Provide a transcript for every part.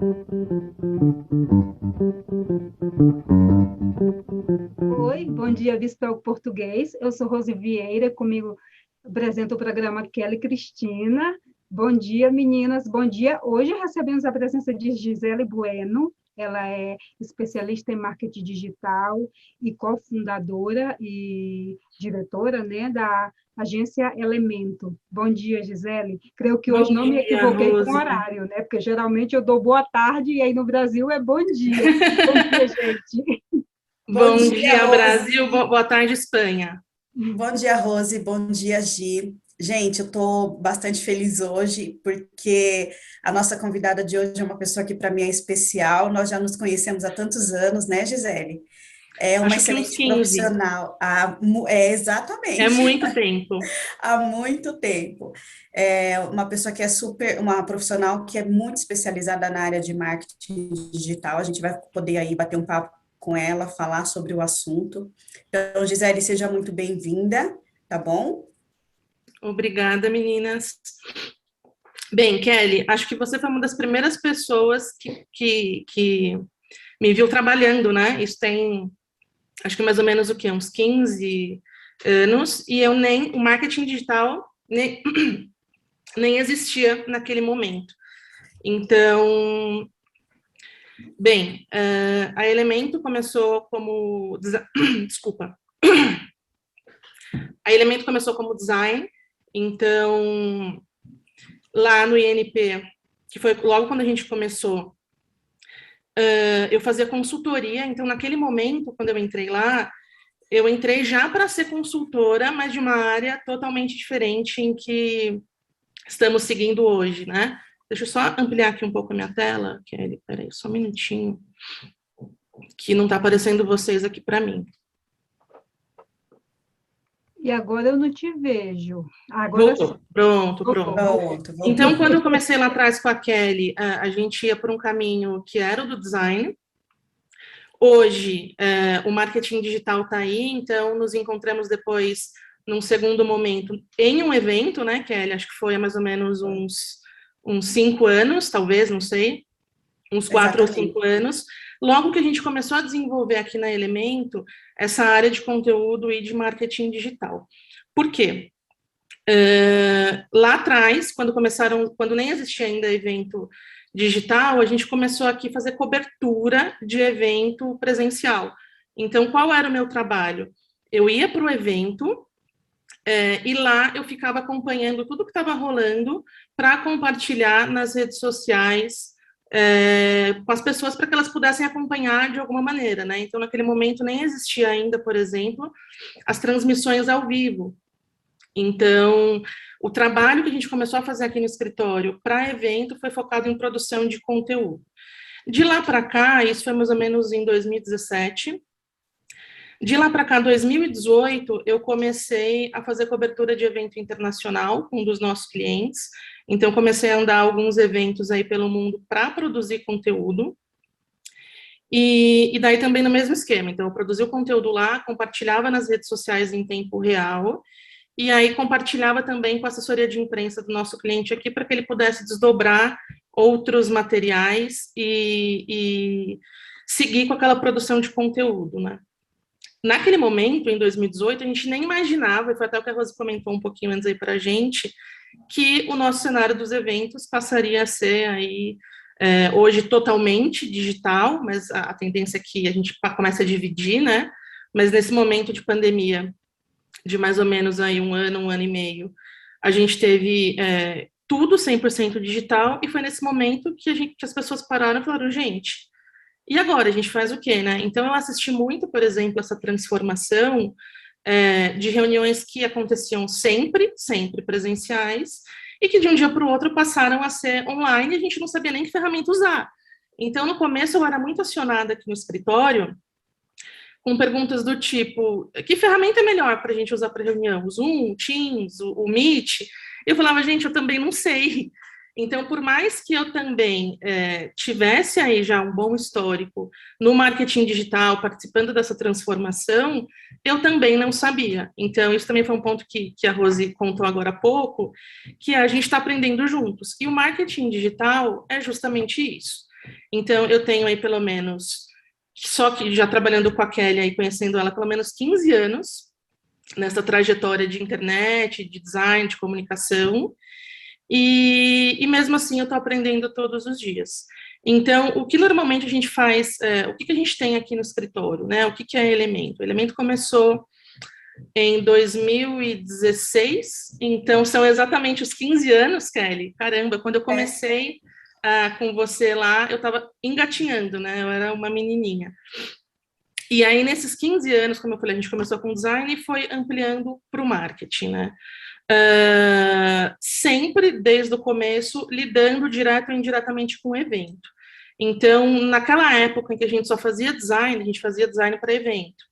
Oi, bom dia, Bispel Português. Eu sou Rose Vieira, comigo apresento o programa Kelly Cristina. Bom dia, meninas, bom dia. Hoje recebemos a presença de Gisele Bueno. Ela é especialista em marketing digital e cofundadora e diretora, né, da agência Elemento. Bom dia, Gisele. Creio que hoje Bom não me dia, equivoquei com o Rose. horário, né? Porque geralmente eu dou boa tarde e aí no Brasil é bom dia. Bom dia, gente. Bom Bom dia, dia, Rose. Brasil. Boa tarde, Espanha. Bom dia, Rose. Bom dia, Gi. Gente, eu estou bastante feliz hoje porque a nossa convidada de hoje é uma pessoa que para mim é especial. Nós já nos conhecemos há tantos anos, né, Gisele? É uma Acho que uns excelente 15. profissional. É Exatamente, muito tempo. há muito tempo. É uma pessoa que é super, uma profissional que é muito especializada na área de marketing digital. A gente vai poder aí bater um papo com ela, falar sobre o assunto. Então, Gisele, seja muito bem-vinda, tá bom? Obrigada, meninas. Bem, Kelly, acho que você foi uma das primeiras pessoas que me viu trabalhando, né? Isso tem, acho que mais ou menos o quê? Uns 15 anos, e o marketing digital nem existia naquele momento. Então, bem, a Elemento começou como... Desculpa. A Elemento começou como design, então, lá no INP, que foi logo quando a gente começou, eu fazia consultoria, então, naquele momento, quando eu entrei lá, eu entrei já para ser consultora, mas de uma área totalmente diferente em que estamos seguindo hoje, né? Deixa eu só ampliar aqui um pouco a minha tela, Kelly, peraí, só um minutinho, que não está aparecendo vocês aqui para mim. E agora eu não te vejo. Agora sim. Voltou. Pronto, Voltou. pronto. Pronto, Então, voltou. quando eu comecei lá atrás com a Kelly, a gente ia por um caminho que era o do design. Hoje, o marketing digital está aí, então nos encontramos depois, num segundo momento, em um evento, né, Kelly? Acho que foi há mais ou menos uns 5 anos, talvez, não sei, uns 4 ou 5 Exatamente. anos. Logo que a gente começou a desenvolver aqui na Elemento essa área de conteúdo e de marketing digital. Por quê? Lá atrás, quando nem existia ainda evento digital, a gente começou aqui a fazer cobertura de evento presencial. Então, qual era o meu trabalho? Eu ia para o evento, e lá eu ficava acompanhando tudo que estava rolando para compartilhar nas redes sociais com as pessoas para que elas pudessem acompanhar de alguma maneira, né? Então, naquele momento nem existia ainda, por exemplo, as transmissões ao vivo. Então, o trabalho que a gente começou a fazer aqui no escritório para evento foi focado em produção de conteúdo. De lá para cá, isso foi mais ou menos em 2017. De lá para cá, 2018, eu comecei a fazer cobertura de evento internacional com um dos nossos clientes. Então, comecei a andar alguns eventos aí pelo mundo para produzir conteúdo. E daí também no mesmo esquema. Então, eu produzia o conteúdo lá, compartilhava nas redes sociais em tempo real, e aí compartilhava também com a assessoria de imprensa do nosso cliente aqui, para que ele pudesse desdobrar outros materiais e seguir com aquela produção de conteúdo, né? Naquele momento, em 2018, a gente nem imaginava, e foi até o que a Rosa comentou um pouquinho antes aí para a gente, que o nosso cenário dos eventos passaria a ser aí, hoje totalmente digital, mas a tendência é que a gente comece a dividir, né? Mas nesse momento de pandemia, de mais ou menos aí um ano e meio, a gente teve tudo 100% digital, e foi nesse momento que as pessoas pararam e falaram, gente, e agora a gente faz o quê, né? Então eu assisti muito, por exemplo, essa transformação de reuniões que aconteciam sempre presenciais, e que de um dia para o outro passaram a ser online, e a gente não sabia nem que ferramenta usar. Então, no começo, eu era muito acionada aqui no escritório, com perguntas do tipo, que ferramenta é melhor para a gente usar para reunião? O Zoom, o Teams, o Meet? Eu falava, gente, eu também não sei. Então, por mais que eu também tivesse aí já um bom histórico no marketing digital, participando dessa transformação, eu também não sabia. Então, isso também foi um ponto que a Rose contou agora há pouco, que a gente está aprendendo juntos. E o marketing digital é justamente isso. Então, eu tenho aí pelo menos, só que já trabalhando com a Kelly e conhecendo ela pelo menos 15 anos, nessa trajetória de internet, de design, de comunicação, e mesmo assim eu estou aprendendo todos os dias. Então, o que normalmente a gente faz, o que a gente tem aqui no escritório, né? O que é Elemento? O Elemento começou em 2016, então são exatamente os 15 anos, Kelly. Caramba, quando eu comecei com você lá, eu estava engatinhando, né? Eu era uma menininha. E aí, nesses 15 anos, como eu falei, a gente começou com design e foi ampliando para o marketing, né? Sempre, desde o começo, lidando direto ou indiretamente com o evento. Então, naquela época em que a gente só fazia design, a gente fazia design para evento.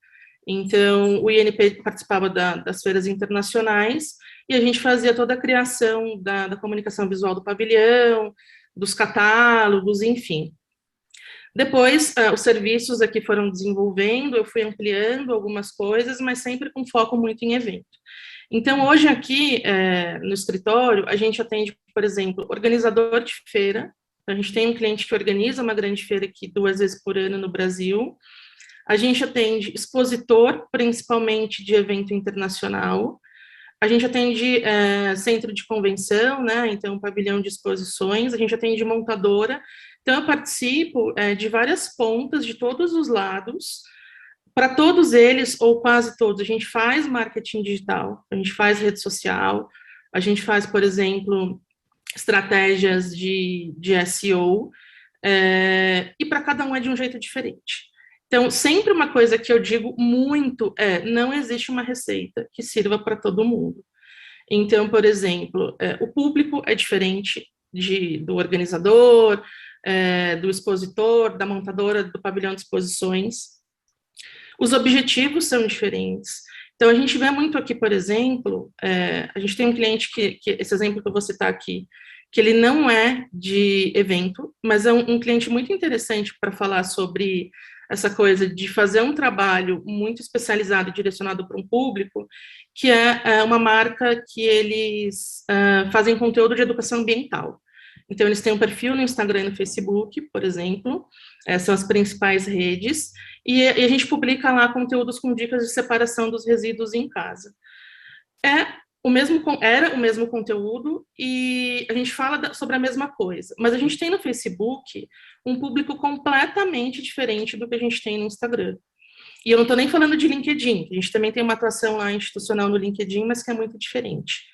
Então, o INP participava das feiras internacionais e a gente fazia toda a criação da comunicação visual do pavilhão, dos catálogos, enfim. Depois, os serviços aqui foram desenvolvendo, eu fui ampliando algumas coisas, mas sempre com foco muito em evento. Então, hoje aqui, no escritório, a gente atende, por exemplo, organizador de feira. A gente tem um cliente que organiza uma grande feira aqui 2 vezes por ano no Brasil. A gente atende expositor, principalmente de evento internacional. A gente atende centro de convenção, né? Então, pavilhão de exposições. A gente atende montadora. Então, eu participo de várias pontas, de todos os lados. Para todos eles, ou quase todos, a gente faz marketing digital, a gente faz rede social, a gente faz, por exemplo, estratégias de SEO, e para cada um é de um jeito diferente. Então, sempre uma coisa que eu digo muito não existe uma receita que sirva para todo mundo. Então, por exemplo, o público é diferente do organizador, do expositor, da montadora, do pavilhão de exposições. Os objetivos são diferentes. Então, a gente vê muito aqui, por exemplo, a gente tem um cliente que esse exemplo que eu vou citar aqui, que ele não é de evento, mas é um cliente muito interessante para falar sobre essa coisa de fazer um trabalho muito especializado e direcionado para um público, que é uma marca que eles fazem conteúdo de educação ambiental. Então, eles têm um perfil no Instagram e no Facebook, por exemplo, são as principais redes, e a gente publica lá conteúdos com dicas de separação dos resíduos em casa. Era o mesmo conteúdo e a gente fala sobre a mesma coisa, mas a gente tem no Facebook um público completamente diferente do que a gente tem no Instagram. E eu não estou nem falando de LinkedIn, a gente também tem uma atuação lá institucional no LinkedIn, mas que é muito diferente.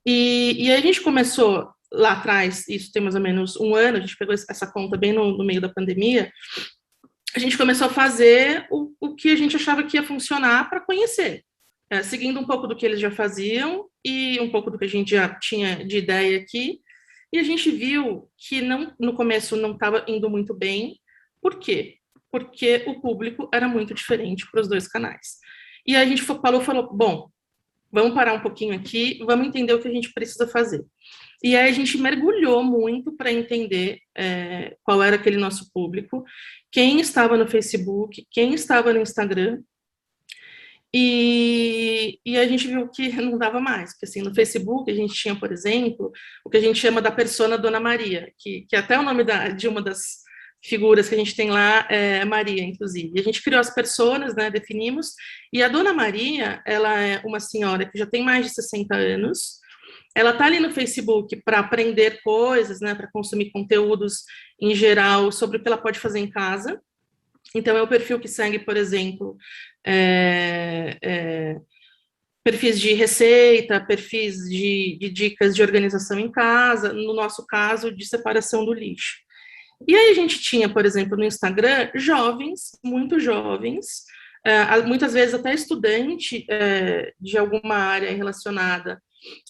E aí a gente começou lá atrás, isso tem mais ou menos 1 ano, a gente pegou essa conta bem no meio da pandemia, a gente começou a fazer o que a gente achava que ia funcionar para conhecer, seguindo um pouco do que eles já faziam e um pouco do que a gente já tinha de ideia aqui, e a gente viu que no começo não estava indo muito bem. Por quê? Porque o público era muito diferente para os 2 canais. E aí a gente falou, bom, vamos parar um pouquinho aqui, vamos entender o que a gente precisa fazer. E aí a gente mergulhou muito para entender qual era aquele nosso público, quem estava no Facebook, quem estava no Instagram, e a gente viu que não dava mais, porque assim, no Facebook a gente tinha, por exemplo, o que a gente chama da persona Dona Maria, que até o nome de uma das figuras que a gente tem lá é Maria, inclusive. E a gente criou as personas, né, definimos, e a Dona Maria, ela é uma senhora que já tem mais de 60 anos, ela está ali no Facebook para aprender coisas, né, para consumir conteúdos em geral sobre o que ela pode fazer em casa. Então, é o perfil que segue, por exemplo, perfis de receita, perfis de dicas de organização em casa, no nosso caso, de separação do lixo. E aí a gente tinha, por exemplo, no Instagram, jovens, muito jovens, muitas vezes até estudante de alguma área relacionada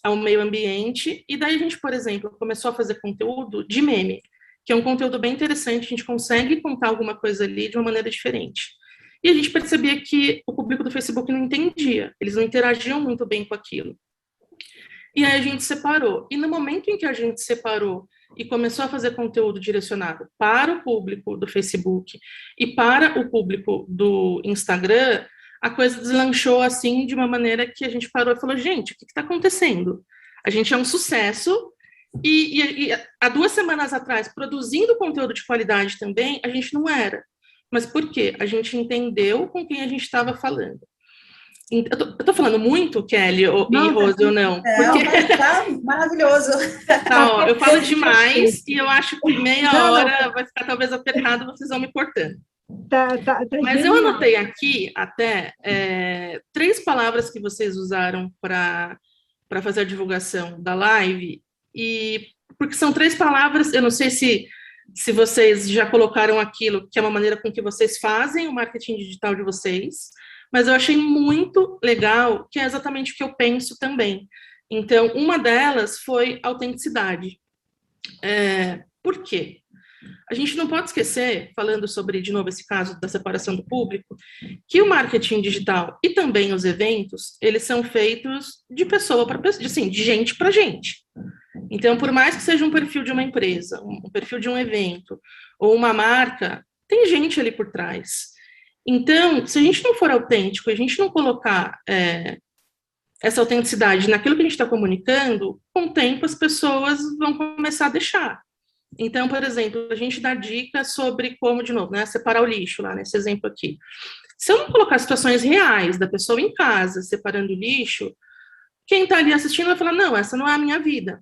ao meio ambiente, e daí a gente, por exemplo, começou a fazer conteúdo de meme, que é um conteúdo bem interessante, a gente consegue contar alguma coisa ali de uma maneira diferente. E a gente percebia que o público do Facebook não entendia, eles não interagiam muito bem com aquilo. E aí a gente separou. E no momento em que a gente separou e começou a fazer conteúdo direcionado para o público do Facebook e para o público do Instagram, a coisa deslanchou assim de uma maneira que a gente parou e falou, gente, o que está acontecendo? A gente é um sucesso E há 2 semanas atrás, produzindo conteúdo de qualidade também, a gente não era. Mas por quê? A gente entendeu com quem a gente estava falando. Eu tô falando muito, Kelly e Rose, ou não? Porque... tá maravilhoso. Tá, ó, eu falo demais e eu acho que meia hora vai ficar talvez apertado, vocês vão me cortando. Mas genial. eu anotei aqui até 3 palavras que vocês usaram para fazer a divulgação da live, e porque são 3 palavras, eu não sei se vocês já colocaram aquilo, que é uma maneira com que vocês fazem o marketing digital de vocês, mas eu achei muito legal, que é exatamente o que eu penso também. Então, uma delas foi autenticidade. Por quê? A gente não pode esquecer, falando sobre, de novo, esse caso da separação do público, que o marketing digital e também os eventos, eles são feitos de pessoa para pessoa, assim, de gente para gente. Então, por mais que seja um perfil de uma empresa, um perfil de um evento, ou uma marca, tem gente ali por trás. Então, se a gente não for autêntico, a gente não colocar essa autenticidade naquilo que a gente está comunicando, com o tempo as pessoas vão começar a deixar. Então, por exemplo, a gente dá dicas sobre como, de novo, né, separar o lixo, lá nesse exemplo aqui. Se eu não colocar situações reais da pessoa em casa separando o lixo, quem está ali assistindo vai falar, não, essa não é a minha vida.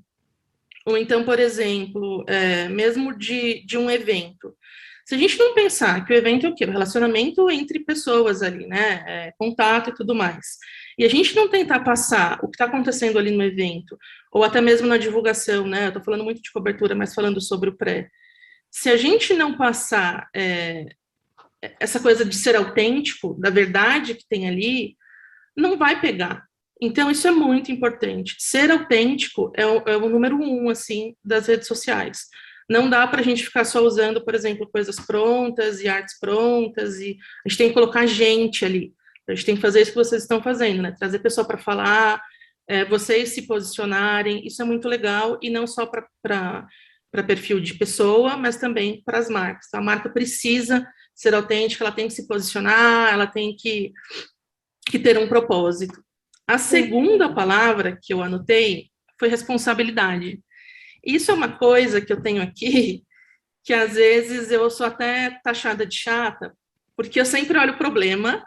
Ou então, por exemplo, mesmo de um evento. Se a gente não pensar que o evento é o quê? O relacionamento entre pessoas ali, né? Contato e tudo mais. E a gente não tentar passar o que está acontecendo ali no evento, ou até mesmo na divulgação, né? Eu estou falando muito de cobertura, mas falando sobre o pré. Se a gente não passar essa coisa de ser autêntico, da verdade que tem ali, não vai pegar. Então, isso é muito importante. Ser autêntico é o número 1, assim, das redes sociais. Não dá para a gente ficar só usando, por exemplo, coisas prontas e artes prontas, e a gente tem que colocar gente ali. A gente tem que fazer isso que vocês estão fazendo, né? Trazer pessoa para falar, vocês se posicionarem, isso é muito legal, e não só para perfil de pessoa, mas também para as marcas. A marca precisa ser autêntica, ela tem que se posicionar, ela tem que ter um propósito. A segunda palavra que eu anotei foi responsabilidade. Isso é uma coisa que eu tenho aqui, que às vezes eu sou até taxada de chata, porque eu sempre olho o problema,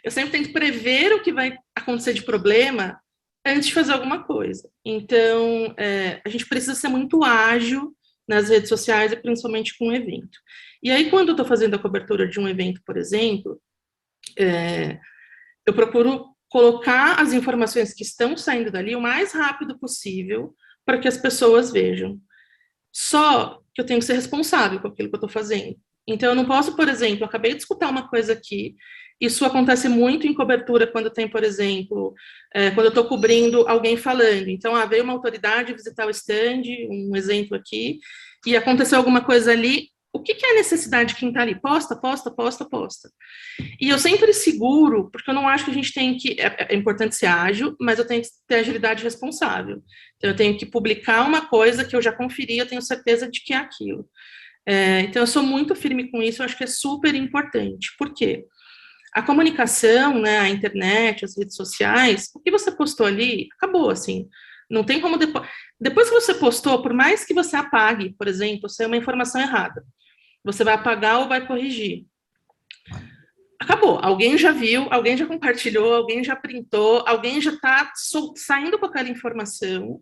eu sempre tento prever o que vai acontecer de problema antes de fazer alguma coisa. Então, a gente precisa ser muito ágil nas redes sociais e principalmente com o evento. E aí, quando eu estou fazendo a cobertura de um evento, por exemplo, eu procuro colocar as informações que estão saindo dali o mais rápido possível para que as pessoas vejam. Só que eu tenho que ser responsável com aquilo que eu estou fazendo. Então, eu não posso, por exemplo, eu acabei de escutar uma coisa aqui, isso acontece muito em cobertura quando tem, por exemplo, quando eu estou cobrindo alguém falando. Então, veio uma autoridade visitar o stand, um exemplo aqui, e aconteceu alguma coisa ali. O que é a necessidade de quem está ali? Posta. E eu sempre seguro, porque eu não acho que a gente tem que... É importante ser ágil, mas eu tenho que ter agilidade responsável. Então, eu tenho que publicar uma coisa que eu já conferi, eu tenho certeza de que é aquilo. Então, eu sou muito firme com isso, eu acho que é super importante. Por quê? A comunicação, né, a internet, as redes sociais, o que você postou ali, acabou, assim. Não tem como depois que você postou, por mais que você apague, por exemplo, se é uma informação errada, você vai apagar ou vai corrigir. Acabou. Alguém já viu, alguém já compartilhou, alguém já printou, alguém já está saindo com aquela informação,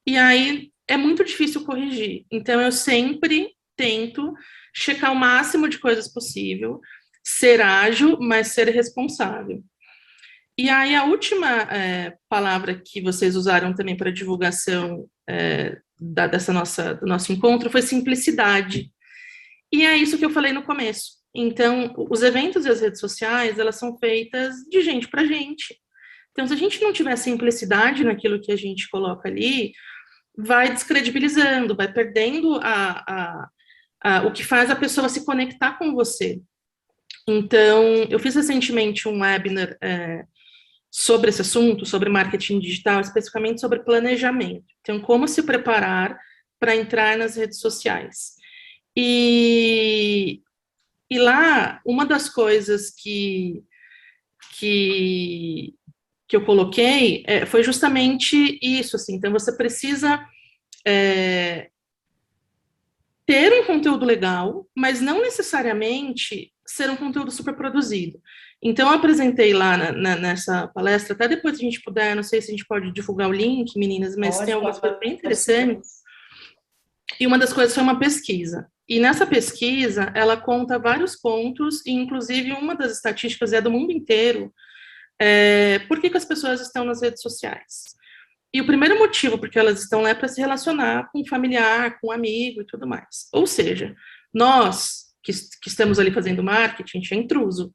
e aí é muito difícil corrigir. Então, eu sempre tento checar o máximo de coisas possível, ser ágil, mas ser responsável. E aí, a última palavra que vocês usaram também para divulgação do nosso encontro foi simplicidade. E é isso que eu falei no começo. Então, os eventos e as redes sociais, elas são feitas de gente para gente. Então, se a gente não tiver simplicidade naquilo que a gente coloca ali, vai descredibilizando, vai perdendo o que faz a pessoa se conectar com você. Então, eu fiz recentemente um webinar sobre esse assunto, sobre marketing digital, especificamente sobre planejamento. Então, como se preparar para entrar nas redes sociais. E lá, uma das coisas que eu coloquei foi justamente isso, assim. Então, você precisa ter um conteúdo legal, mas não necessariamente ser um conteúdo super produzido. Então, eu apresentei lá nessa palestra, até depois se a gente puder, não sei se a gente pode divulgar o link, meninas, mas tem algumas coisas bem interessantes. E uma das coisas foi uma pesquisa. E nessa pesquisa, ela conta vários pontos, e inclusive uma das estatísticas é do mundo inteiro, por que as pessoas estão nas redes sociais. E o primeiro motivo porque elas estão lá é para se relacionar com um familiar, com um amigo e tudo mais. Ou seja, nós que estamos ali fazendo marketing, a gente é intruso.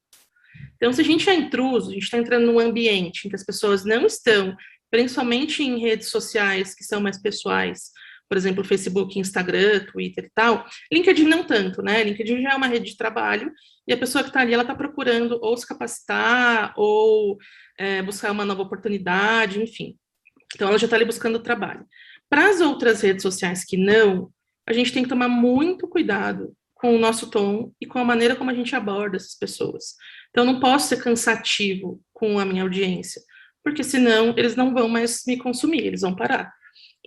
Então, se a gente é intruso, a gente está entrando num ambiente em que as pessoas não estão, principalmente em redes sociais que são mais pessoais, por exemplo, Facebook, Instagram, Twitter e tal. LinkedIn não tanto, né? LinkedIn já é uma rede de trabalho e a pessoa que está ali, ela está procurando ou se capacitar ou buscar uma nova oportunidade, enfim. Então, ela já está ali buscando trabalho. Para as outras redes sociais que não, a gente tem que tomar muito cuidado com o nosso tom e com a maneira como a gente aborda essas pessoas. Então, não posso ser cansativo com a minha audiência, porque senão eles não vão mais me consumir, eles vão parar.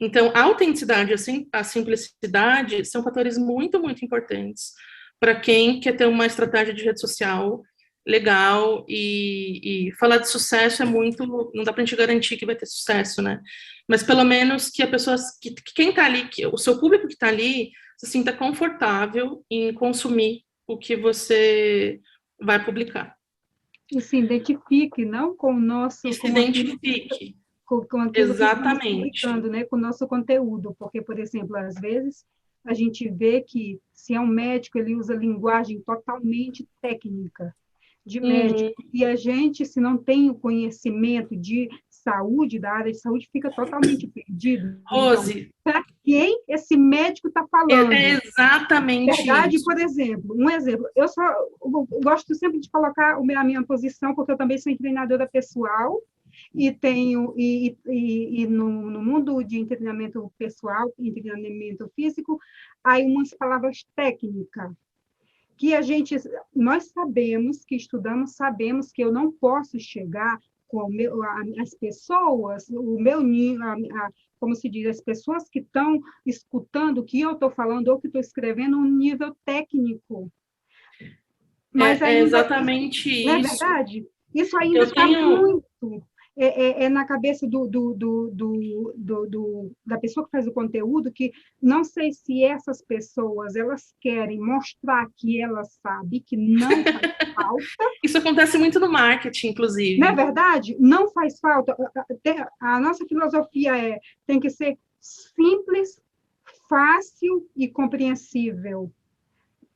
Então, a autenticidade e a simplicidade são fatores muito, muito importantes para quem quer ter uma estratégia de rede social legal, e falar de sucesso é muito, não dá para a gente garantir que vai ter sucesso, né? Mas pelo menos que a pessoa, que quem está ali, que o seu público que está ali, se sinta confortável em consumir o que você vai publicar. E se identifique, não com o nosso... E se identifique. Com aquilo que estamos publicando, né? Com o nosso conteúdo, porque, por exemplo, às vezes a gente vê que se é um médico, ele usa linguagem totalmente técnica, de médico, e a gente, se não tem o conhecimento de saúde, da área de saúde, fica totalmente perdido. Rose, então, para quem esse médico está falando? É exatamente verdade, isso. Por exemplo, um exemplo, eu gosto sempre de colocar a minha posição, porque eu também sou treinadora pessoal, e tenho no mundo de treinamento pessoal e treinamento físico, há umas palavras técnicas, que nós sabemos, que estudamos, sabemos que eu não posso chegar com as pessoas, o meu nível, como se diz, as pessoas que estão escutando o que eu estou falando ou que estou escrevendo, um nível técnico. Mas ainda, exatamente isso. Não é verdade? Isso ainda está muito... na cabeça da pessoa que faz o conteúdo, que não sei se essas pessoas elas querem mostrar que elas sabem, que não faz falta. Isso acontece muito no marketing, inclusive. Não é verdade? Não faz falta. A nossa filosofia tem que ser simples, fácil e compreensível,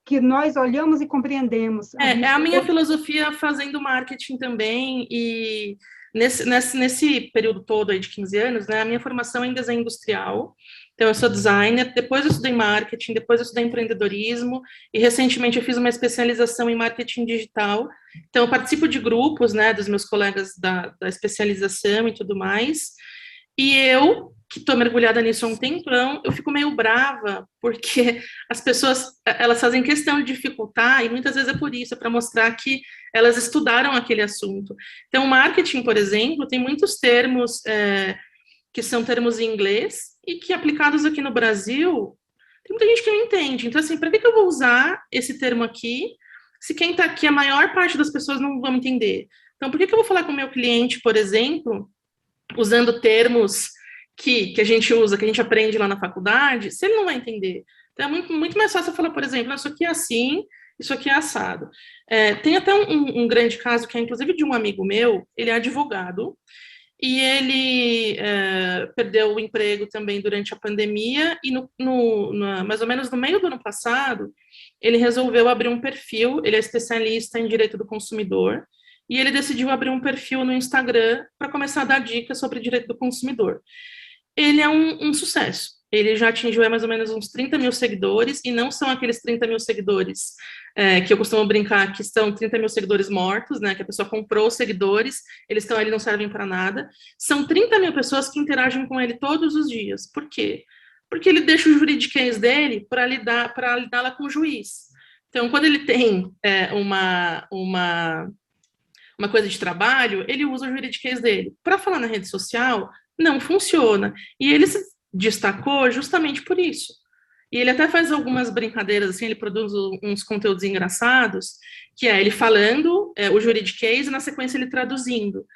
que nós olhamos e compreendemos. É a minha filosofia fazendo marketing também, e nesse período todo aí de 15 anos, né, a minha formação é em desenho industrial, então eu sou designer, depois eu estudei marketing, depois eu estudei empreendedorismo, e recentemente eu fiz uma especialização em marketing digital, então eu participo de grupos, né, dos meus colegas da especialização e tudo mais, e eu, que estou mergulhada nisso há um tempão, eu fico meio brava, porque as pessoas, elas fazem questão de dificultar, e muitas vezes é por isso, é para mostrar que elas estudaram aquele assunto. Então, o marketing, por exemplo, tem muitos termos que são termos em inglês, e que aplicados aqui no Brasil, tem muita gente que não entende. Então, assim, para que eu vou usar esse termo aqui, se quem está aqui, a maior parte das pessoas não vão entender? Então, por que eu vou falar com o meu cliente, por exemplo, usando termos que a gente usa, que a gente aprende lá na faculdade, se ele não vai entender? Então, é muito, muito mais fácil eu falar, por exemplo, isso aqui é assim, isso aqui é assado. Tem até um grande caso, que é inclusive de um amigo meu, ele é advogado, e ele perdeu o emprego também durante a pandemia, e mais ou menos no meio do ano passado, ele resolveu abrir um perfil, ele é especialista em direito do consumidor, e ele decidiu abrir um perfil no Instagram para começar a dar dicas sobre direito do consumidor. Ele é um sucesso. Ele já atingiu mais ou menos uns 30 mil seguidores, e não são aqueles 30 mil seguidores que eu costumo brincar que são 30 mil seguidores mortos, né, que a pessoa comprou os seguidores, eles estão ali, não servem para nada. São 30 mil pessoas que interagem com ele todos os dias. Por quê? Porque ele deixa o juridiquês dele para lidar lá com o juiz. Então, quando ele tem uma coisa de trabalho, ele usa o juridiquês dele. Para falar na rede social, não funciona. E ele destacou justamente por isso. E ele até faz algumas brincadeiras, assim, ele produz uns conteúdos engraçados, que é ele falando o juridiquês e, na sequência, ele traduzindo.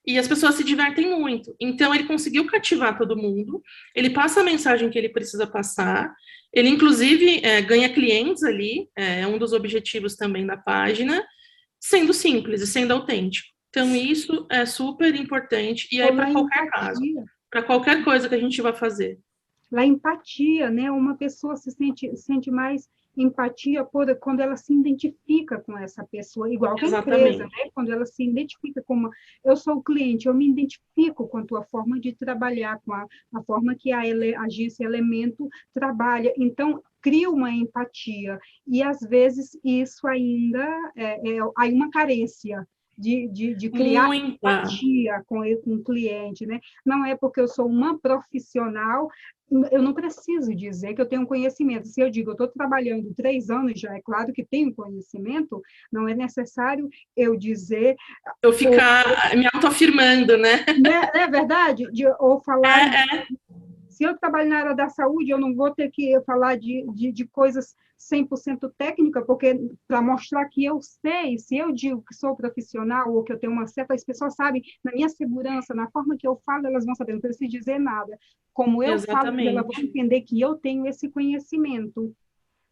E as pessoas se divertem muito. Então, ele conseguiu cativar todo mundo, ele passa a mensagem que ele precisa passar, ele, inclusive, ganha clientes ali, é um dos objetivos também da página, sendo simples e sendo autêntico. Então, isso é super importante, e aí para qualquer caso, para qualquer coisa que a gente vai fazer. A empatia, né? Uma pessoa sente mais empatia quando ela se identifica com essa pessoa, igual que a empresa, né? Quando ela se identifica com eu sou o cliente, eu me identifico com a tua forma de trabalhar, com a forma que a agência Elemento trabalha. Então, cria uma empatia. E, às vezes, isso ainda há uma carência de criar empatia com o cliente, né? Não é porque eu sou uma profissional, eu não preciso dizer que eu tenho conhecimento. Se eu digo, eu estou trabalhando 3 anos, já é claro que tenho conhecimento, não é necessário eu dizer... Eu ficar me autoafirmando, né? Não é verdade? Ou falar... Se eu trabalho na área da saúde, eu não vou ter que falar de coisas 100% técnicas, porque para mostrar que eu sei, se eu digo que sou profissional ou que eu tenho uma certa... As pessoas sabem, na minha segurança, na forma que eu falo, elas vão saber, não preciso dizer nada. Como eu falo, elas vão entender que eu tenho esse conhecimento.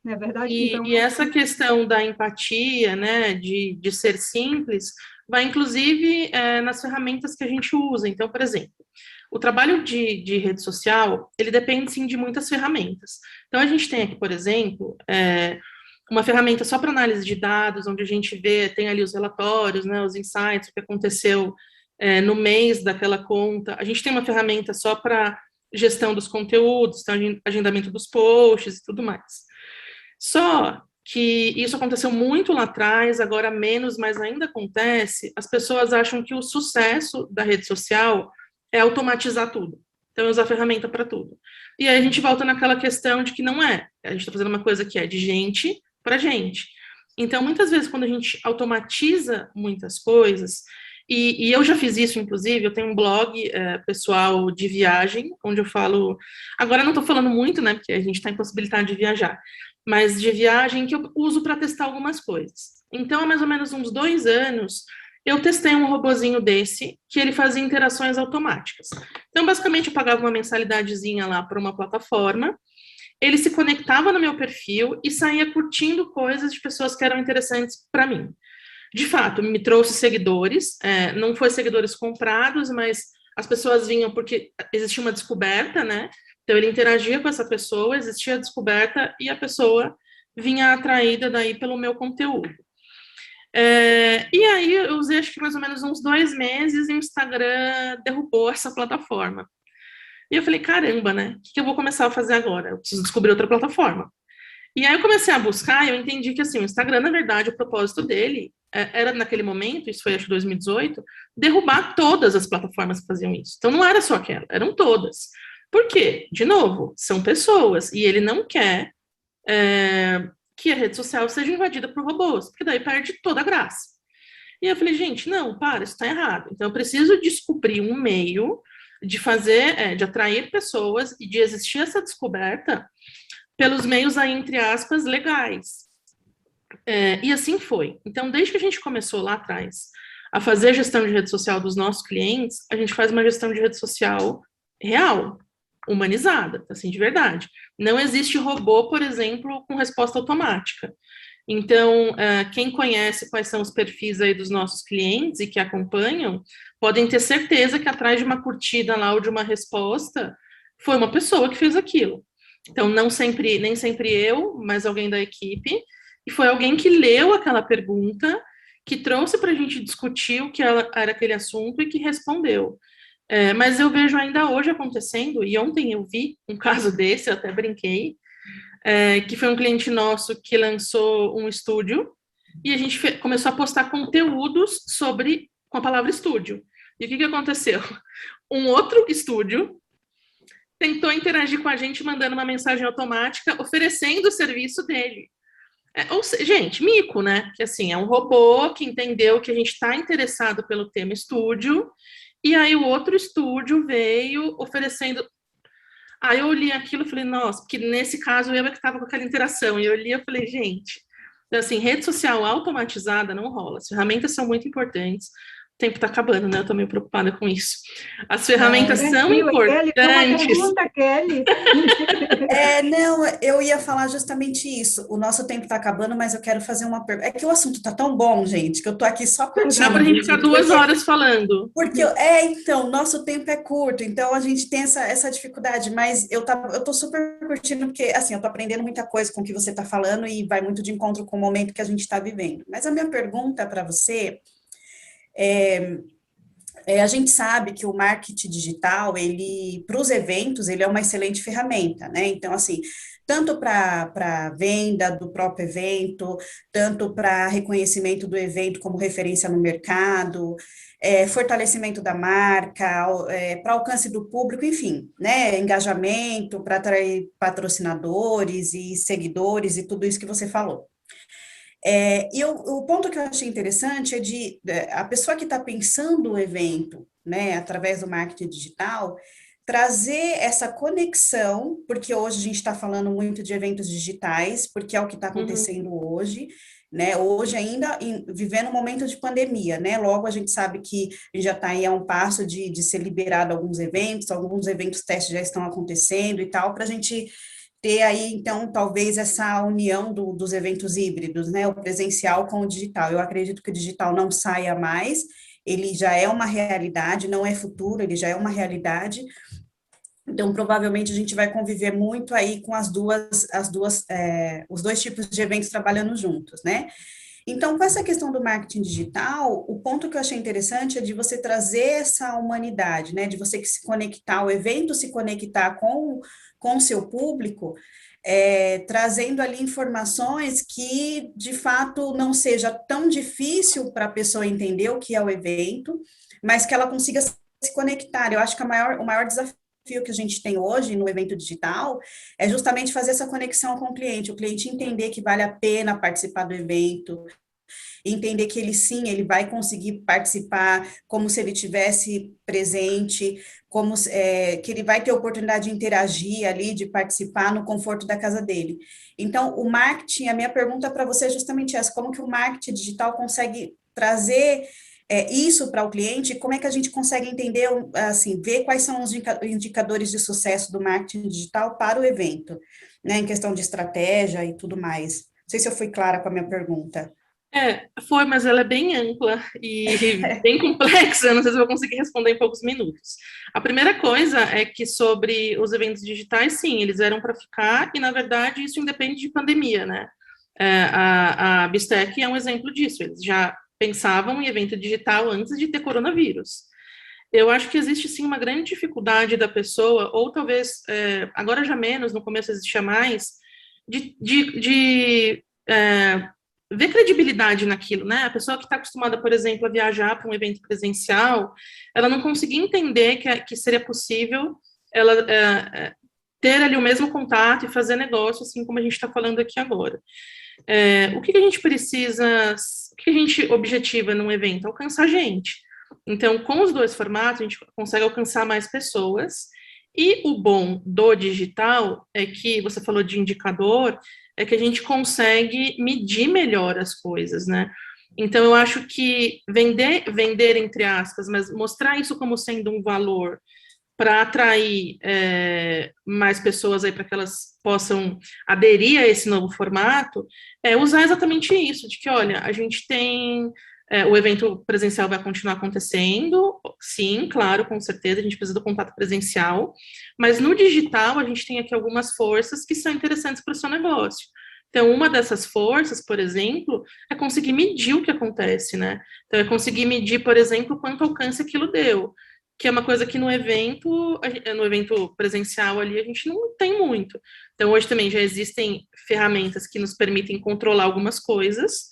Não é verdade? E essa questão da empatia, né, de ser simples, vai inclusive nas ferramentas que a gente usa. Então, por exemplo, o trabalho de rede social, ele depende, sim, de muitas ferramentas. Então, a gente tem aqui, por exemplo, uma ferramenta só para análise de dados, onde a gente tem ali os relatórios, né, os insights, o que aconteceu no mês daquela conta. A gente tem uma ferramenta só para gestão dos conteúdos, então, agendamento dos posts e tudo mais. Só que isso aconteceu muito lá atrás, agora menos, mas ainda acontece. As pessoas acham que o sucesso da rede social é automatizar tudo. Então, usar a ferramenta para tudo. E aí a gente volta naquela questão de que não é. A gente está fazendo uma coisa que é de gente para gente. Então, muitas vezes, quando a gente automatiza muitas coisas, e eu já fiz isso, inclusive, eu tenho um blog pessoal de viagem, onde eu falo... Agora, não estou falando muito, né, porque a gente está impossibilitado de viajar, mas de viagem que eu uso para testar algumas coisas. Então, há mais ou menos uns 2 anos... eu testei um robozinho desse, que ele fazia interações automáticas. Então, basicamente, eu pagava uma mensalidadezinha lá para uma plataforma, ele se conectava no meu perfil e saía curtindo coisas de pessoas que eram interessantes para mim. De fato, me trouxe seguidores, não foi seguidores comprados, mas as pessoas vinham porque existia uma descoberta, né? Então, ele interagia com essa pessoa, existia a descoberta e a pessoa vinha atraída daí pelo meu conteúdo. E aí eu usei acho que mais ou menos uns 2 meses e o Instagram derrubou essa plataforma. E eu falei, caramba, né? O que eu vou começar a fazer agora? Eu preciso descobrir outra plataforma. E aí eu comecei a buscar e eu entendi que assim, o Instagram, na verdade, o propósito dele era naquele momento, isso foi acho que 2018, derrubar todas as plataformas que faziam isso. Então não era só aquela, eram todas. Por quê? De novo, são pessoas e ele não quer que a rede social seja invadida por robôs, porque daí perde toda a graça. E eu falei, gente, não, isso está errado. Então, eu preciso descobrir um meio de fazer, de atrair pessoas e de existir essa descoberta pelos meios aí, entre aspas, legais. E assim foi. Então, desde que a gente começou lá atrás a fazer a gestão de rede social dos nossos clientes, a gente faz uma gestão de rede social real, humanizada, assim, de verdade. Não existe robô, por exemplo, com resposta automática. Então, quem conhece quais são os perfis aí dos nossos clientes e que acompanham, podem ter certeza que atrás de uma curtida lá ou de uma resposta, foi uma pessoa que fez aquilo. Então, nem sempre eu, mas alguém da equipe, e foi alguém que leu aquela pergunta, que trouxe para a gente discutir o que era aquele assunto e que respondeu. Mas eu vejo ainda hoje acontecendo, e ontem eu vi um caso desse, eu até brinquei, que foi um cliente nosso que lançou um estúdio, e a gente começou a postar conteúdos com a palavra estúdio. E o que aconteceu? Um outro estúdio tentou interagir com a gente, mandando uma mensagem automática, oferecendo o serviço dele. Ou seja, gente, mico, né? Que assim, é um robô que entendeu que a gente está interessado pelo tema estúdio, e aí o outro estúdio veio oferecendo... Aí eu li aquilo e falei, nossa, porque nesse caso eu é que estava com aquela interação, e eu li e falei, gente, então, assim, rede social automatizada não rola, as ferramentas são muito importantes, o tempo está acabando, né, eu estou meio preocupada com isso. As ferramentas são Tranquila, Kelly, tem uma importantes. pergunta, Kelly. Não, eu ia falar justamente isso. O nosso tempo está acabando, mas eu quero fazer uma pergunta. É que o assunto está tão bom, gente, que eu estou aqui só Dá para a curtindo. gente ficar 2 horas falando. Porque, então, nosso tempo é curto, então a gente tem essa dificuldade, mas eu tô super curtindo, porque, assim, eu tô aprendendo muita coisa com o que você está falando e vai muito de encontro com o momento que a gente está vivendo. Mas a minha pergunta para você a gente sabe que o marketing digital, ele, para os eventos, ele é uma excelente ferramenta, né? Então, assim, tanto para venda do próprio evento, tanto para reconhecimento do evento como referência no mercado, fortalecimento da marca, para alcance do público, enfim, né? Engajamento, para atrair patrocinadores e seguidores e tudo isso que você falou. O ponto que eu achei interessante a pessoa que está pensando o evento, né, através do marketing digital, trazer essa conexão, porque hoje a gente está falando muito de eventos digitais, porque é o que está acontecendo hoje, né? Hoje ainda vivendo um momento de pandemia, né? Logo a gente sabe que a gente já está aí a um passo de ser liberado alguns eventos testes já estão acontecendo e tal, para a gente ter aí, então, talvez essa união dos eventos híbridos, né, o presencial com o digital. Eu acredito que o digital não saia mais, ele já é uma realidade, não é futuro, ele já é uma realidade. Então, provavelmente, a gente vai conviver muito aí com os dois tipos de eventos trabalhando juntos, né? Então, com essa questão do marketing digital, o ponto que eu achei interessante é de você trazer essa humanidade, né? De você se conectar, o evento se conectar com o seu público, trazendo ali informações que, de fato, não seja tão difícil para a pessoa entender o que é o evento, mas que ela consiga se conectar. Eu acho que o maior desafio que a gente tem hoje no evento digital é justamente fazer essa conexão com o cliente entender que vale a pena participar do evento, entender que ele vai conseguir participar como se ele tivesse presente, que ele vai ter oportunidade de interagir ali, de participar no conforto da casa dele. Então, o marketing, a minha pergunta para você é justamente essa, como que o marketing digital consegue trazer isso para o cliente, como é que a gente consegue entender, assim, ver quais são os indicadores de sucesso do marketing digital para o evento, né, em questão de estratégia e tudo mais. Não sei se eu fui clara com a minha pergunta. Foi, mas ela é bem ampla e bem complexa, não sei se eu vou conseguir responder em poucos minutos. A primeira coisa é que sobre os eventos digitais, sim, eles eram para ficar, e na verdade isso independe de pandemia, né? A Bistec é um exemplo disso, eles já pensavam em evento digital antes de ter coronavírus. Eu acho que existe sim uma grande dificuldade da pessoa, ou talvez, agora já menos, no começo existia mais, de ver credibilidade naquilo, né? A pessoa que está acostumada, por exemplo, a viajar para um evento presencial, ela não conseguia entender que seria possível ela ter ali o mesmo contato e fazer negócio, assim como a gente está falando aqui agora. O que a gente precisa, o que a gente objetiva num evento? Alcançar gente. Então, com os dois formatos, a gente consegue alcançar mais pessoas, e o bom do digital é que, você falou de indicador, é que a gente consegue medir melhor as coisas, né? Então, eu acho que vender entre aspas, mas mostrar isso como sendo um valor para atrair mais pessoas aí para que elas possam aderir a esse novo formato, usar exatamente isso, de que, olha, a gente tem o evento presencial vai continuar acontecendo, sim, claro, com certeza, a gente precisa do contato presencial, mas no digital a gente tem aqui algumas forças que são interessantes para o seu negócio. Então, uma dessas forças, por exemplo, é conseguir medir o que acontece, né? Então, é conseguir medir, por exemplo, quanto alcance aquilo deu, que é uma coisa que no evento presencial ali, a gente não tem muito. Então, hoje também já existem ferramentas que nos permitem controlar algumas coisas,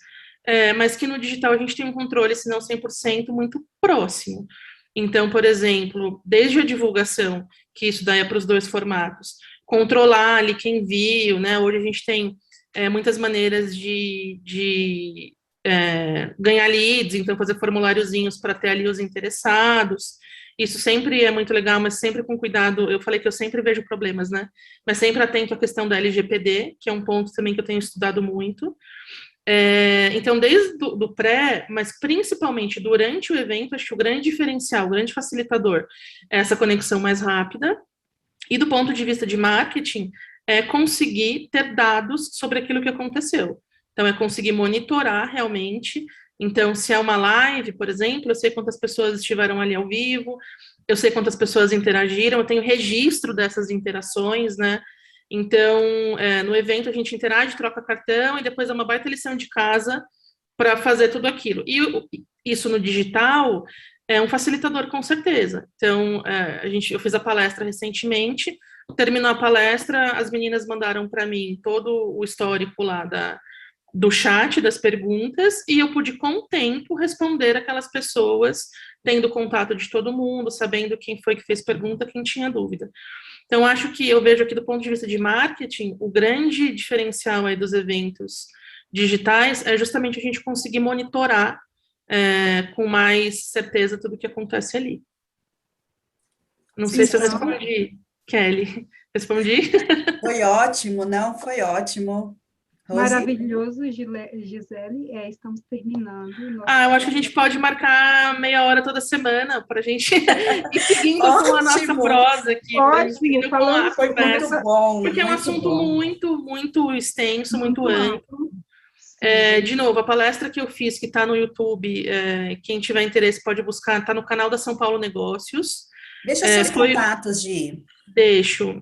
mas que no digital a gente tem um controle, se não 100%, muito próximo. Então, por exemplo, desde a divulgação, que isso daí é para os dois formatos, controlar ali quem viu, né? Hoje a gente tem muitas maneiras de ganhar leads, então fazer formuláriozinhos para ter ali os interessados. Isso sempre é muito legal, mas sempre com cuidado. Eu falei que eu sempre vejo problemas, né? Mas sempre atento à questão da LGPD, que é um ponto também que eu tenho estudado muito. Então, desde do pré, mas principalmente durante o evento, acho que o grande diferencial, o grande facilitador é essa conexão mais rápida. E do ponto de vista de marketing, é conseguir ter dados sobre aquilo que aconteceu. Então, é conseguir monitorar realmente. Então, se é uma live, por exemplo, eu sei quantas pessoas estiveram ali ao vivo, eu sei quantas pessoas interagiram, eu tenho registro dessas interações, né? Então, no evento a gente interage, troca cartão e depois é uma baita lição de casa para fazer tudo aquilo. E isso no digital é um facilitador, com certeza. Então, eu fiz a palestra recentemente, terminou a palestra, as meninas mandaram para mim todo o histórico lá do chat, das perguntas, e eu pude, com o tempo, responder aquelas pessoas, tendo contato de todo mundo, sabendo quem foi que fez pergunta, quem tinha dúvida. Então, acho que eu vejo aqui do ponto de vista de marketing, o grande diferencial aí dos eventos digitais é justamente a gente conseguir monitorar com mais certeza tudo o que acontece ali. Não sei se eu respondi, Kelly. Respondi? Foi ótimo, não? Foi ótimo. Rose? Maravilhoso, Gisele. Estamos terminando. Eu acho que a gente pode marcar meia hora toda semana para a gente ir seguindo com a nossa prosa aqui. Ótimo, falando foi muito bom. Porque é um assunto muito, muito extenso, muito amplo. De novo, a palestra que eu fiz, que está no YouTube, quem tiver interesse pode buscar, está no canal da São Paulo Negócios. Deixa seus contatos, Gi. Deixo.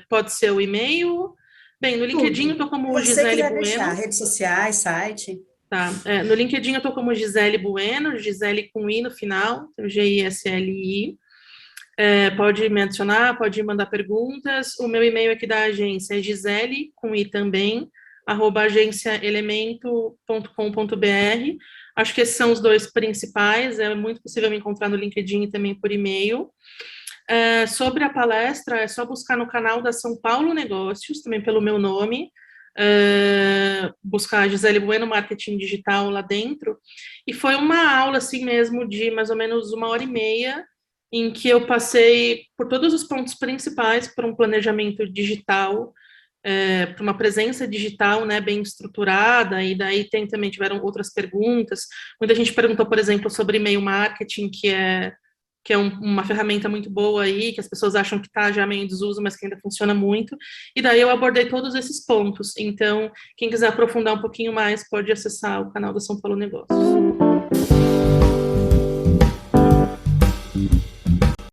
Pode ser o e-mail. Bem, no LinkedIn eu estou como Gisele Bueno. Deixar, redes sociais, site. Tá. No LinkedIn eu estou como Gisele Bueno, Gisele com I no final, Gisli. Pode me adicionar, pode mandar perguntas. O meu e-mail aqui da agência é Gisele, com I também, @agenciaelemento.com.br. Acho que esses são os dois principais. É muito possível me encontrar no LinkedIn e também por e-mail. Sobre a palestra, é só buscar no canal da São Paulo Negócios, também pelo meu nome, buscar Gisele Bueno Marketing Digital lá dentro, e foi uma aula assim mesmo de mais ou menos 1h30, em que eu passei por todos os pontos principais para um planejamento digital, para uma presença digital, né, bem estruturada, e daí tiveram outras perguntas. Muita gente perguntou, por exemplo, sobre e-mail marketing, que é uma ferramenta muito boa aí, que as pessoas acham que está já meio em desuso, mas que ainda funciona muito. E daí eu abordei todos esses pontos. Então, quem quiser aprofundar um pouquinho mais, pode acessar o canal da São Paulo Negócios.